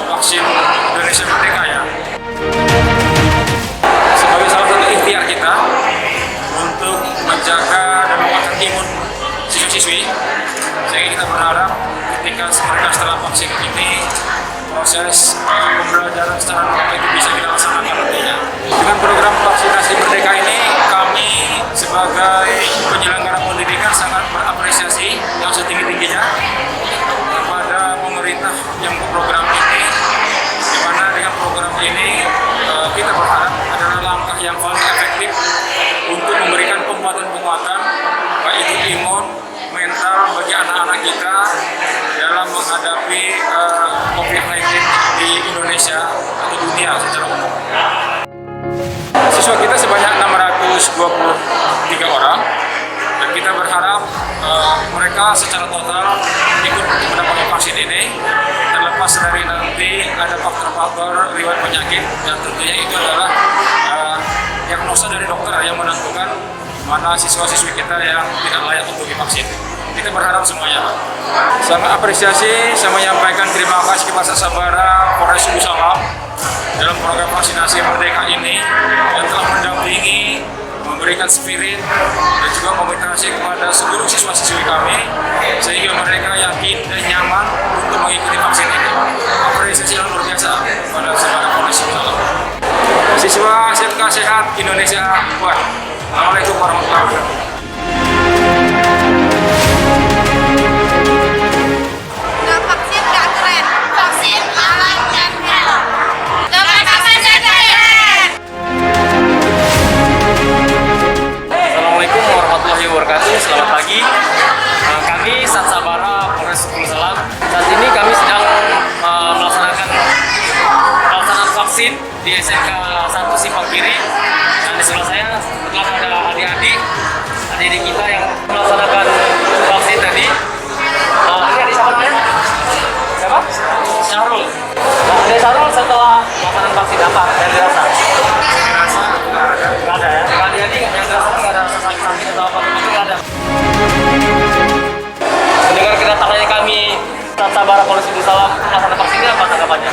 vaksin Indonesia Merdeka ya. Sebagai salah satu ikhtiar kita untuk menjaga dan menguatkan imun siswa-siswi, sehingga kita berharap ketika mereka setelah vaksin ini proses pembelajaran secara normal itu bisa kita laksanakan nantinya. Dengan program vaksinasi Merdeka ini, kami sebagai penyelenggara pendidikan sangat berapresiasi yang setinggi-tingginya kepada pemerintah yang program ini, di mana dengan program ini kita berharap adalah langkah yang paling efektif untuk memberikan penguatan-penguatan baik itu imun, mental bagi anak-anak kita dalam menghadapi COVID-19 di Indonesia atau dunia secara umum. Siswa kita sebanyak 623 orang dan kita berharap mereka secara total ikut mendapatkan vaksin ini, terlepas dari nanti ada faktor-faktor riwayat penyakit dan tentunya itu adalah diagnosa dari dokter yang menentukan mana siswa-siswi kita yang tidak layak untuk divaksin. Kita berharap semuanya. Sangat apresiasi, saya menyampaikan terima kasih kepada Sabara Polres Sulu Salam dalam program vaksinasi Merdeka ini yang telah mendampingi, memberikan spirit dan juga motivasi kepada seluruh siswa-siswi kami sehingga mereka yakin dan nyaman untuk mengikuti vaksin ini. Apresiasi yang luar biasa kepada Sabara Polres Sulu Salam. Siswa SMK Sehat Indonesia kuat. Assalamualaikum warahmatullahi wabarakatuh. Selamat pagi, kami Satsabara Polres Sulu Salam. Saat ini kami sedang melaksanakan pelaksanaan vaksin di SMK 1 Simpang Kiri. Dan di sebelah saya kebetulan ada adik-adik kita yang melaksanakan vaksin tadi. Ini adik siapa namanya? Siapa? Syahrul. Adik Syahrul setelah melaksanakan vaksin apa yang dirasa? Dirasa nggak ada ya. Adik-adik yang dirasa nggak ada rasa sakit atau apa itu nggak ada. Mendengar kedatangannya kami Satsabara Polres Sulu Salam melaksanakan vaksin ini apa tanggapannya?